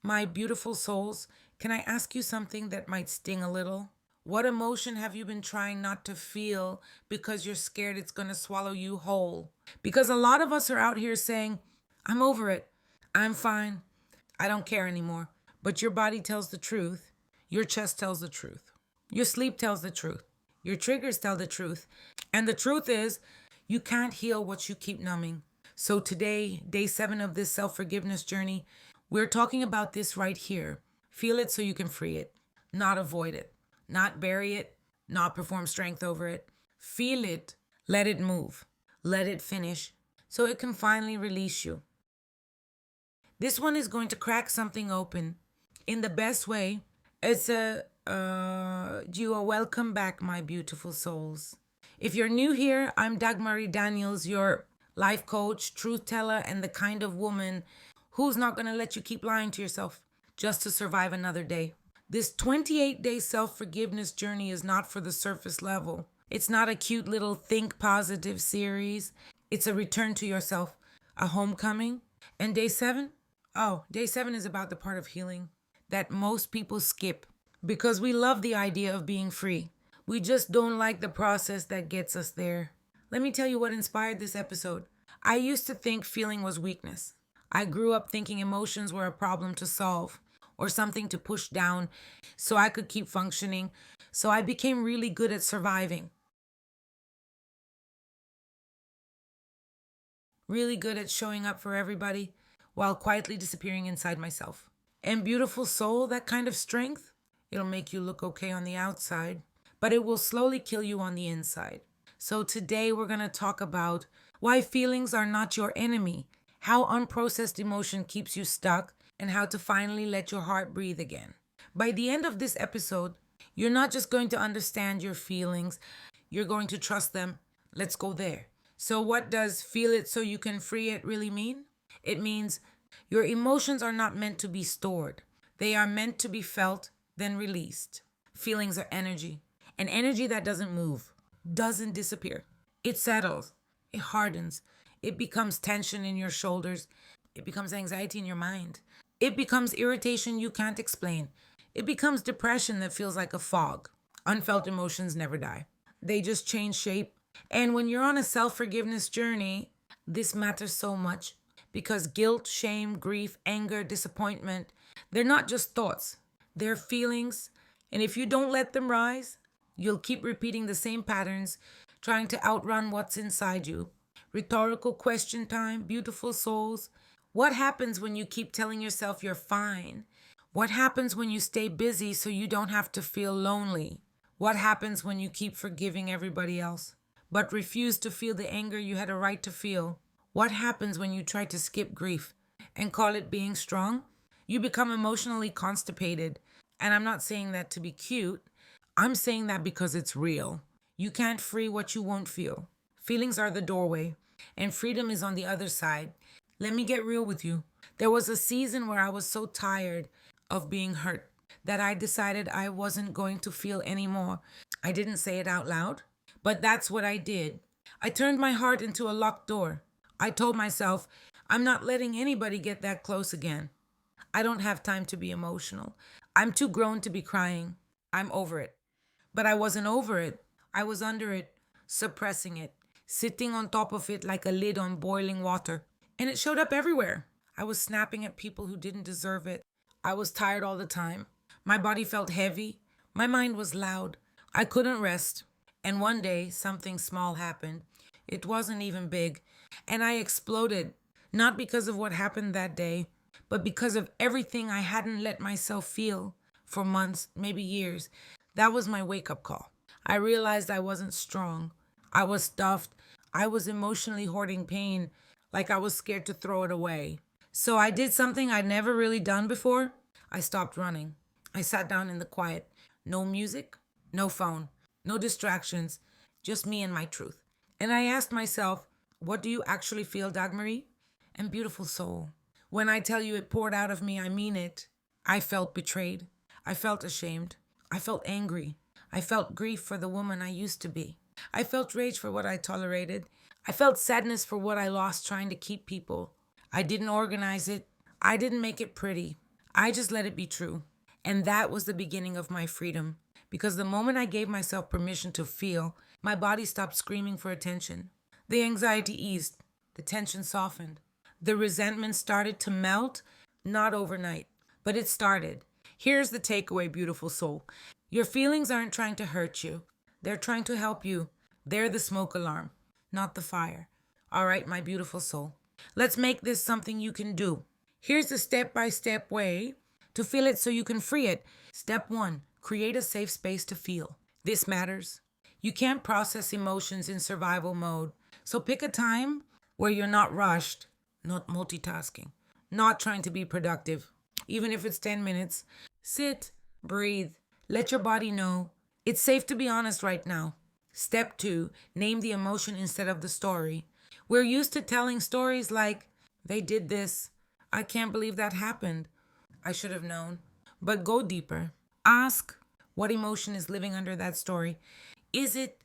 My beautiful souls, can I ask you something that might sting a little? What emotion have you been trying not to feel because you're scared it's going to swallow you whole? Because a lot of us are out here saying, I'm over it. I'm fine. I don't care anymore. But your body tells the truth. Your chest tells the truth. Your sleep tells the truth. Your triggers tell the truth. And the truth is, you can't heal what you keep numbing. So today, day 7 of this self-forgiveness journey, we're talking about this right here. Feel it so you can free it, not avoid it, not bury it, not perform strength over it. Feel it, let it move, let it finish so it can finally release you. This one is going to crack something open in the best way. It's you are welcome back, my beautiful souls. If you're new here, I'm Dagmary Daniels, your life coach, truth teller, and the kind of woman who's not going to let you keep lying to yourself just to survive another day. This 28-day self-forgiveness journey is not for the surface level. It's not a cute little think positive series. It's a return to yourself, a homecoming. And day 7? Oh, day 7 is about the part of healing that most people skip because we love the idea of being free. We just don't like the process that gets us there. Let me tell you what inspired this episode. I used to think feeling was weakness. I grew up thinking emotions were a problem to solve or something to push down so I could keep functioning. So I became really good at surviving. Really good at showing up for everybody while quietly disappearing inside myself. And beautiful soul, that kind of strength, it'll make you look okay on the outside, but it will slowly kill you on the inside. So today we're going to talk about why feelings are not your enemy, how unprocessed emotion keeps you stuck, and how to finally let your heart breathe again. By the end of this episode, you're not just going to understand your feelings, you're going to trust them. Let's go there. So what does feel it so you can free it really mean? It means your emotions are not meant to be stored. They are meant to be felt, then released. Feelings are energy, and energy that doesn't move, doesn't disappear. It settles, it hardens, it becomes tension in your shoulders, it becomes anxiety in your mind. It becomes irritation you can't explain. It becomes depression that feels like a fog. Unfelt emotions never die. They just change shape. And when you're on a self-forgiveness journey, this matters so much because guilt, shame, grief, anger, disappointment, they're not just thoughts. They're feelings. And if you don't let them rise, you'll keep repeating the same patterns, trying to outrun what's inside you. Rhetorical question time, beautiful souls. What happens when you keep telling yourself you're fine? What happens when you stay busy so you don't have to feel lonely? What happens when you keep forgiving everybody else, but refuse to feel the anger you had a right to feel? What happens when you try to skip grief and call it being strong? You become emotionally constipated. And I'm not saying that to be cute. I'm saying that because it's real. You can't free what you won't feel. Feelings are the doorway, and freedom is on the other side. Let me get real with you. There was a season where I was so tired of being hurt that I decided I wasn't going to feel anymore. I didn't say it out loud, but that's what I did. I turned my heart into a locked door. I told myself, I'm not letting anybody get that close again. I don't have time to be emotional. I'm too grown to be crying. I'm over it. But I wasn't over it. I was under it, suppressing it, sitting on top of it like a lid on boiling water. And it showed up everywhere. I was snapping at people who didn't deserve it. I was tired all the time. My body felt heavy. My mind was loud. I couldn't rest. And one day, something small happened. It wasn't even big. And I exploded. Not because of what happened that day, but because of everything I hadn't let myself feel for months, maybe years. That was my wake-up call. I realized I wasn't strong. I was stuffed. I was emotionally hoarding pain, like I was scared to throw it away. So I did something I'd never really done before. I stopped running. I sat down in the quiet. No music, no phone, no distractions, just me and my truth. And I asked myself, what do you actually feel, Dagmary? And beautiful soul. When I tell you it poured out of me, I mean it. I felt betrayed. I felt ashamed. I felt angry. I felt grief for the woman I used to be. I felt rage for what I tolerated. I felt sadness for what I lost trying to keep people. I didn't organize it. I didn't make it pretty. I just let it be true. And that was the beginning of my freedom. Because the moment I gave myself permission to feel, my body stopped screaming for attention. The anxiety eased, the tension softened. The resentment started to melt, not overnight, but it started. Here's the takeaway, beautiful soul. Your feelings aren't trying to hurt you, they're trying to help you. They're the smoke alarm, not the fire. All right, my beautiful soul. Let's make this something you can do. Here's the step-by-step way to feel it so you can free it. Step 1, create a safe space to feel. This matters. You can't process emotions in survival mode. So pick a time where you're not rushed, not multitasking, not trying to be productive. Even if it's 10 minutes, sit, breathe, let your body know it's safe to be honest right now. Step 2, name the emotion instead of the story. We're used to telling stories like, they did this. I can't believe that happened. I should have known. But go deeper. Ask what emotion is living under that story. Is it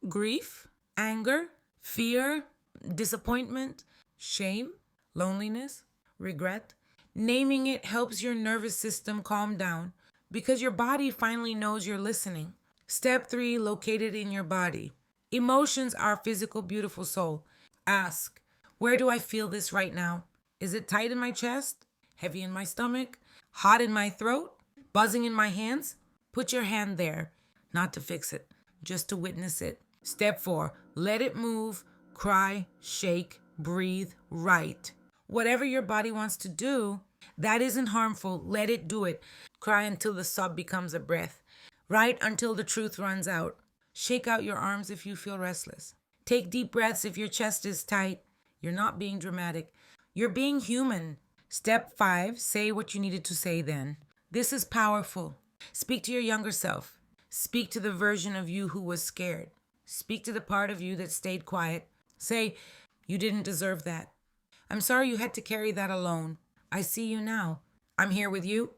grief, anger, fear, disappointment, shame, loneliness, regret? Naming it helps your nervous system calm down because your body finally knows you're listening. Step 3, located in your body. Emotions are physical, beautiful soul. Ask, where do I feel this right now? Is it tight in my chest? Heavy in my stomach? Hot in my throat? Buzzing in my hands? Put your hand there, not to fix it, just to witness it. Step 4, let it move, cry, shake, breathe, write. Whatever your body wants to do, that isn't harmful, let it do it. Cry until the sob becomes a breath. Write until the truth runs out. Shake out your arms if you feel restless. Take deep breaths if your chest is tight. You're not being dramatic. You're being human. Step 5, say what you needed to say then. This is powerful. Speak to your younger self. Speak to the version of you who was scared. Speak to the part of you that stayed quiet. Say, you didn't deserve that. I'm sorry you had to carry that alone. I see you now. I'm here with you.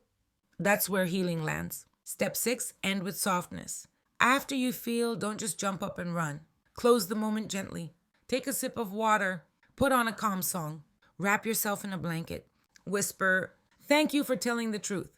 That's where healing lands. Step 6, end with softness. After you feel, don't just jump up and run. Close the moment gently. Take a sip of water. Put on a calm song. Wrap yourself in a blanket. Whisper, thank you for telling the truth.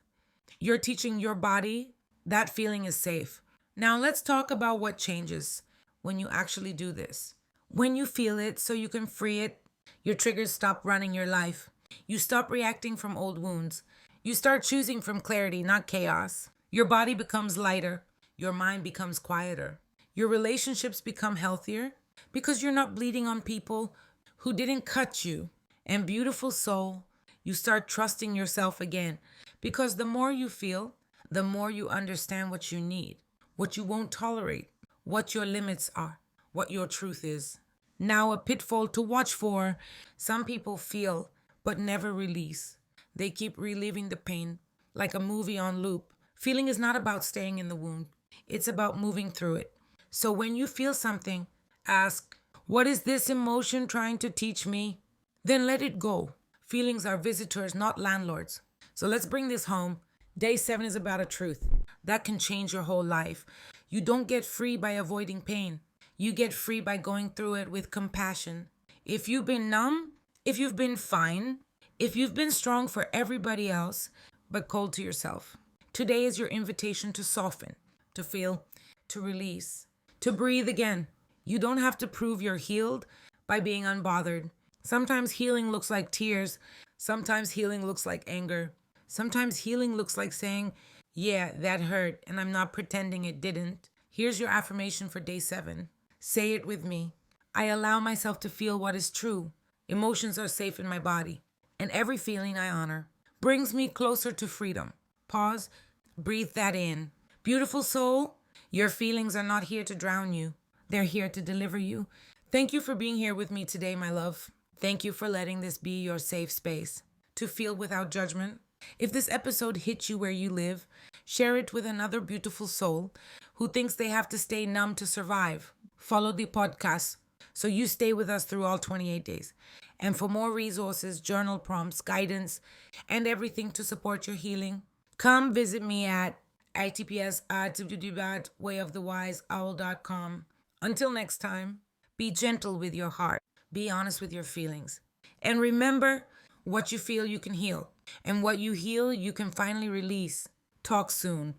You're teaching your body that feeling is safe. Now let's talk about what changes when you actually do this. When you feel it so you can free it, your triggers stop running your life. You stop reacting from old wounds. You start choosing from clarity, not chaos. Your body becomes lighter. Your mind becomes quieter. Your relationships become healthier because you're not bleeding on people who didn't cut you. And beautiful soul, you start trusting yourself again because the more you feel, the more you understand what you need, what you won't tolerate, what your limits are, what your truth is. Now, a pitfall to watch for. Some people feel but never release. They keep reliving the pain like a movie on loop. Feeling is not about staying in the wound. It's about moving through it. So when you feel something, ask, what is this emotion trying to teach me? Then let it go. Feelings are visitors, not landlords. So let's bring this home. Day 7 is about a truth that can change your whole life. You don't get free by avoiding pain. You get free by going through it with compassion. If you've been numb, if you've been fine, if you've been strong for everybody else, but cold to yourself, today is your invitation to soften, to feel, to release, to breathe again. You don't have to prove you're healed by being unbothered. Sometimes healing looks like tears. Sometimes healing looks like anger. Sometimes healing looks like saying, yeah, that hurt, and I'm not pretending it didn't. Here's your affirmation for day 7. Say it with me. I allow myself to feel what is true. Emotions are safe in my body, and every feeling I honor brings me closer to freedom. Pause, breathe that in. Beautiful soul, your feelings are not here to drown you. They're here to deliver you. Thank you for being here with me today, my love. Thank you for letting this be your safe space to feel without judgment. If this episode hit you where you live, share it with another beautiful soul who thinks they have to stay numb to survive. Follow the podcast so you stay with us through all 28 days. And for more resources, journal prompts, guidance, and everything to support your healing, come visit me at itps@wayofthewiseowl.com. Until next time, be gentle with your heart. Be honest with your feelings. And remember, What you feel, you can heal. And what you heal, you can finally release. Talk soon.